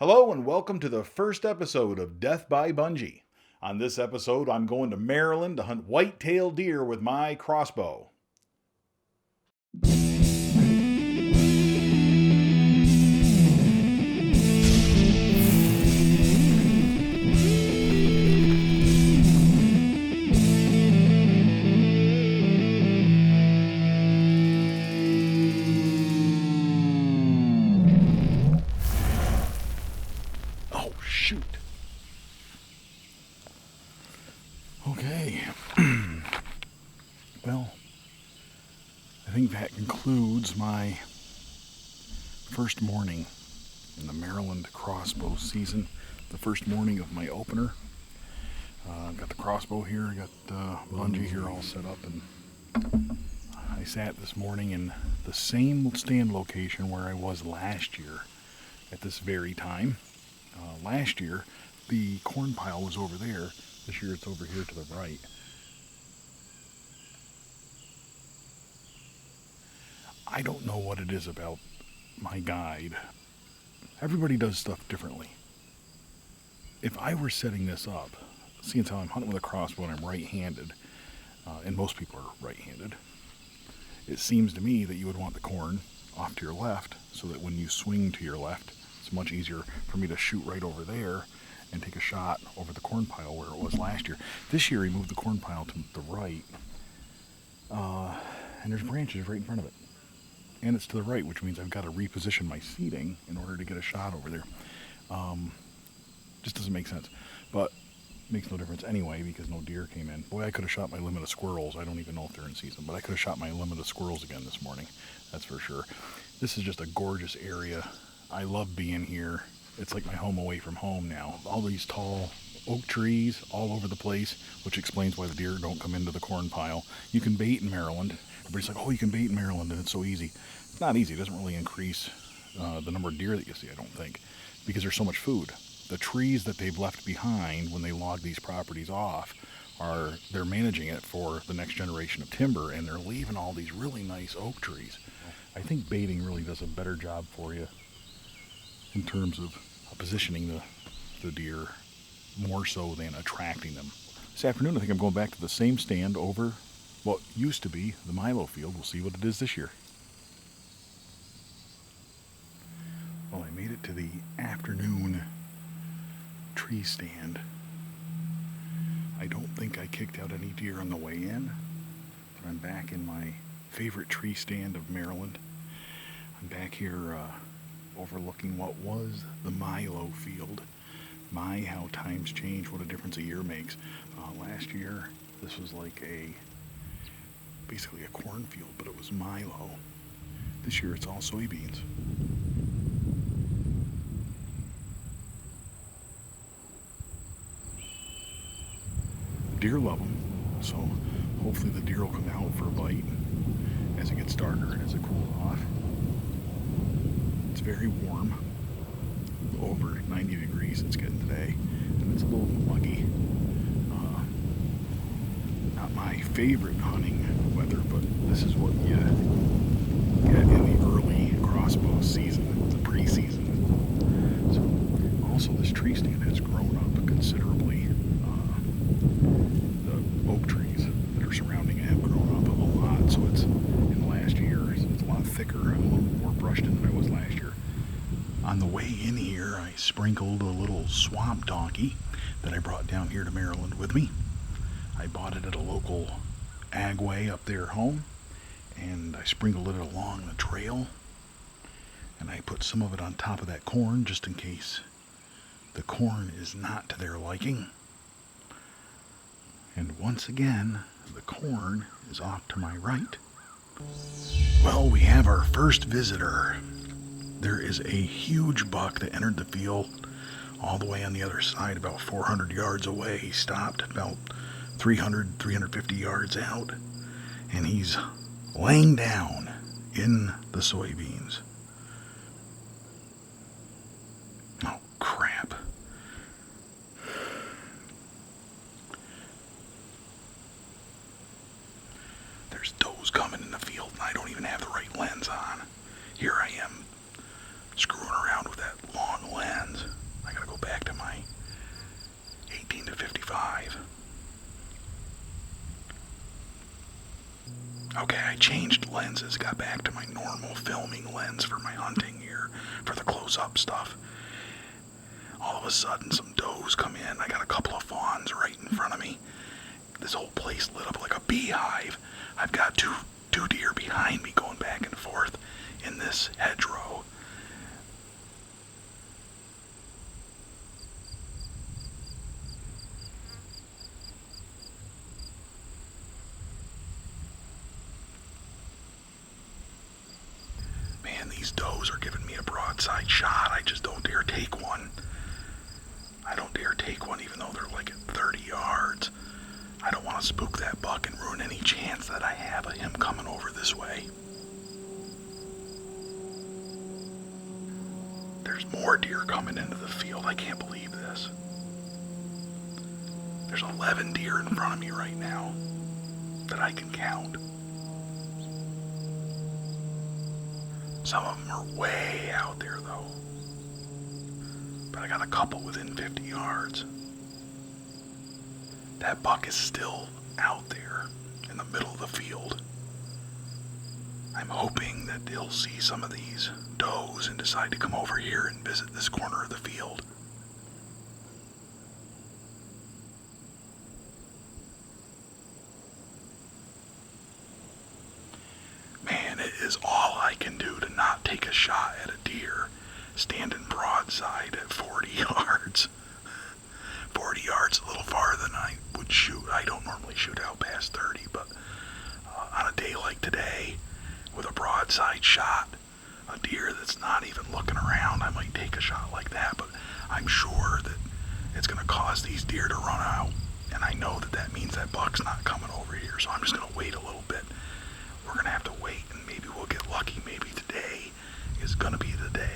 Hello and welcome to the first episode of Death by Bunjie. On this episode, I'm going to Maryland to hunt whitetail deer with my crossbow. Oh, shoot. Okay. Well, I think that concludes my first morning in the Maryland crossbow season. The first morning of my opener. I've got the crossbow here, I got Bunjie here all set up, and I sat this morning in the same stand location where I was last year at this very time. Last year, the corn pile was over there. This year it's over here to the right. I don't know what it is about my guide. Everybody does stuff differently. If I were setting this up, seeing how I'm hunting with a crossbow and I'm right-handed, and most people are right-handed, it seems to me that you would want the corn off to your left so that when you swing to your left, it's much easier for me to shoot right over there and take a shot over the corn pile where it was last year. This year he moved the corn pile to the right, and there's branches right in front of it. And it's to the right, which means I've got to reposition my seating in order to get a shot over there. Just doesn't make sense. But makes no difference anyway because no deer came in. Boy, I could have shot my limit of squirrels. I don't even know if they're in season, but I could have shot my limit of squirrels again this morning. That's for sure. This is just a gorgeous area. I love being here. It's like my home away from home now. All these tall oak trees all over the place, which explains why the deer don't come into the corn pile. You can bait in Maryland. Everybody's like, oh, you can bait in Maryland, and it's so easy. It's not easy. It doesn't really increase the number of deer that you see, I don't think, because there's so much food. The trees that they've left behind when they log these properties off they're managing it for the next generation of timber, and they're leaving all these really nice oak trees. I think baiting really does a better job for you in terms of positioning the deer more so than attracting them. This afternoon, I think I'm going back to the same stand over what used to be the Milo field. We'll see what it is this year. Well, I made it to the afternoon tree stand. I don't think I kicked out any deer on the way in, but I'm back in my favorite tree stand of Maryland. I'm back here overlooking what was the Milo field. My, how times change, what a difference a year makes. Last year, this was like basically a cornfield, but it was Milo. This year, it's all soybeans. Deer love them, so hopefully the deer will come out for a bite as it gets darker and as it cools off. It's very warm, over 90 degrees it's getting today, and it's a little muggy. Not my favorite hunting weather, but this is what you get in the early crossbow season, the pre-season. So also this tree stand has grown up considerably. The oak trees that are surrounding it have grown up a lot, so it's in the last year it's a lot thicker and a little more brushed in than it was last year. On the way in here, I sprinkled a little swamp donkey that I brought down here to Maryland with me. I bought it at a local agway up there home, and I sprinkled it along the trail, and I put some of it on top of that corn just in case the corn is not to their liking. And once again, the corn is off to my right. Well, we have our first visitor. There is a huge buck that entered the field all the way on the other side, about 400 yards away. He stopped about 350 yards out, and he's laying down in the soybeans. Oh, crap. There's does coming in the field, and I don't even have the right lens on. Here I am, screwing around with that long lens. Okay, I changed lenses, got back to my normal filming lens for my hunting here, for the close-up stuff. All of a sudden, some does come in. I got a couple of fawns right in front of me. This whole place lit up like a beehive. I've got two deer behind me going back and forth in this hedgerow. Man, these does are giving me a broadside shot. I just don't dare take one. I don't dare take one even though they're like at 30 yards. I don't want to spook that buck and ruin any chance that I have of him coming over this way. There's more deer coming into the field. I can't believe this. There's 11 deer in front of me right now that I can count. Some of them are way out there though. But I got a couple within 50 yards. That buck is still out there in the middle of the field. I'm hoping that they'll see some of these does and decide to come over here and visit this corner of the field. Man, it is all I can do to not take a shot at a deer standing broadside at 40 yards. 40 yards, a little farther than I would shoot. I don't normally shoot out past 30, but on a day like today, with a broadside shot, a deer that's not even looking around, I might take a shot like that, but I'm sure that it's going to cause these deer to run out, and I know that that means that buck's not coming over here, so I'm just going to wait a little bit. We're going to have to wait, and maybe we'll get lucky. Maybe today is going to be the day.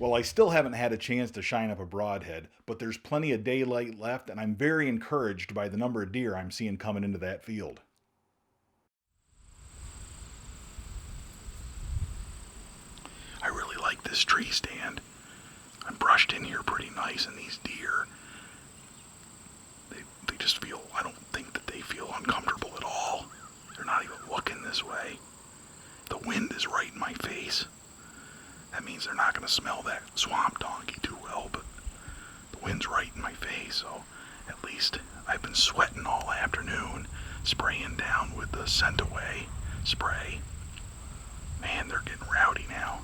Well, I still haven't had a chance to shine up a broadhead, but there's plenty of daylight left, and I'm very encouraged by the number of deer I'm seeing coming into that field. I really like this tree stand. I'm brushed in here pretty nice, and these deer, they just feel, I don't think that they feel uncomfortable at all. They're not even looking this way. The wind is right in my face. That means they're not going to smell that swamp donkey too well, but the wind's right in my face, so at least I've been sweating all afternoon, spraying down with the scent away spray. Man, they're getting rowdy now.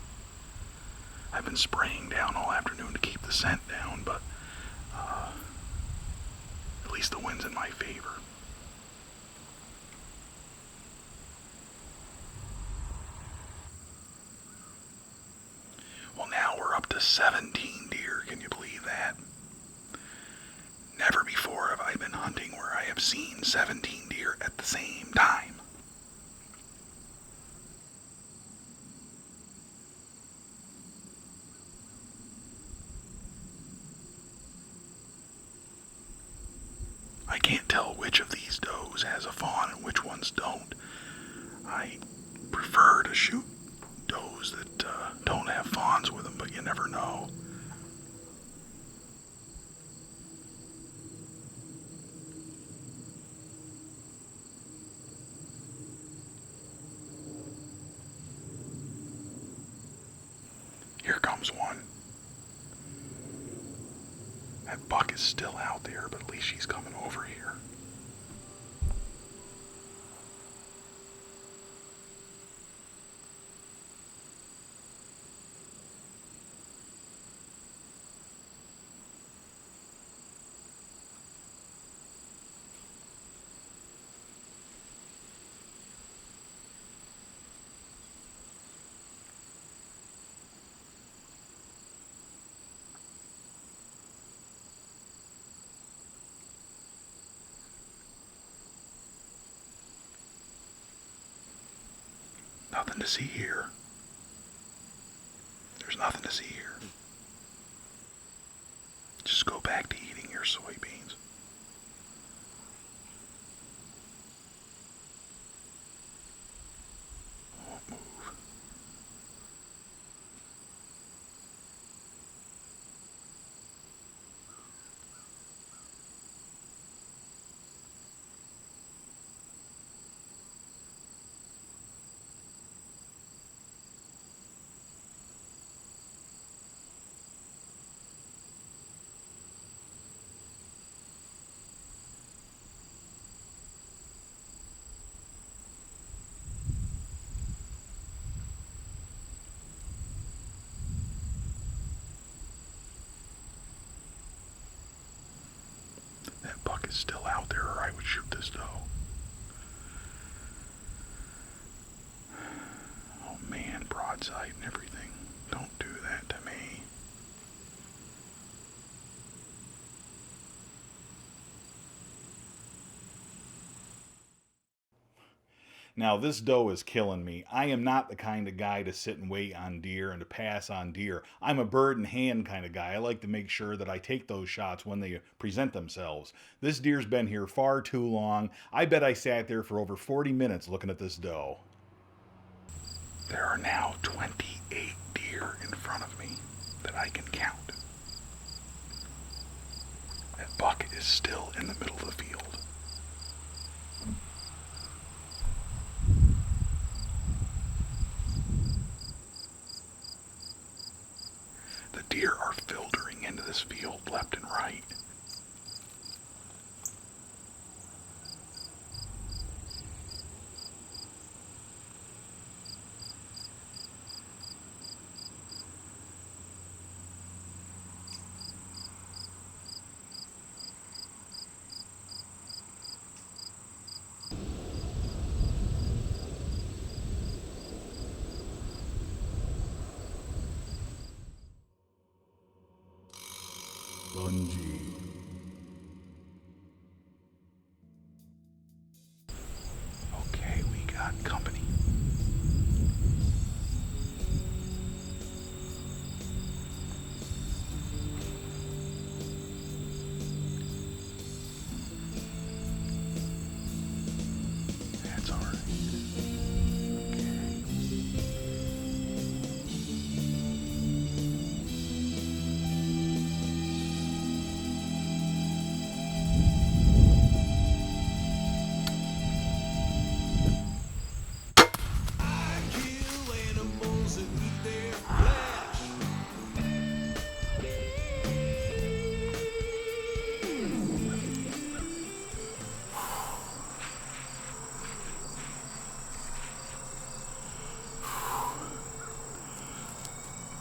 I've been spraying down all afternoon to keep the scent down, but at least the wind's in my favor. Well, now we're up to 17 deer. Can you believe that? Never before have I been hunting where I have seen 17 deer at the same time. I can't tell which of these does has a fawn and which ones don't. I prefer to shoot does that don't have fawns with them, but you never know. Here comes one. That buck is still out there, but at least she's coming over here. Nothing to see here. There's nothing to see here. Just go back to eating your soybeans. Won't move. I would shoot this doe. Oh man, broadside and everything. Don't do that to me. Now, this doe is killing me. I am not the kind of guy to sit and wait on deer and to pass on deer. I'm a bird in hand kind of guy. I like to make sure that I take those shots when they present themselves. This deer's been here far too long. I bet I sat there for over 40 minutes looking at this doe. There are now 28 deer in front of me that I can count. That buck is still in the middle of the field. The deer are filtering into this field left and right. Bunjie. Okay, we got company. That's all right.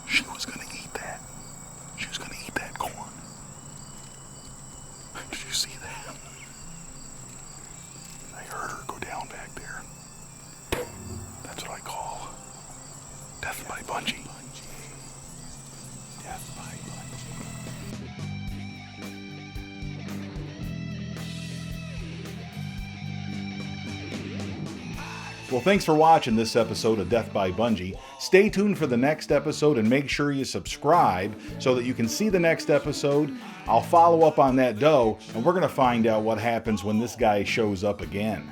She was gonna eat that. She was gonna eat that corn. Did you see that? I heard her go down back there. That's what I call death by Bunjie. Death by Well, thanks for watching this episode of Death by Bunjie. Stay tuned for the next episode and make sure you subscribe so that you can see the next episode. I'll follow up on that doe, and we're going to find out what happens when this guy shows up again.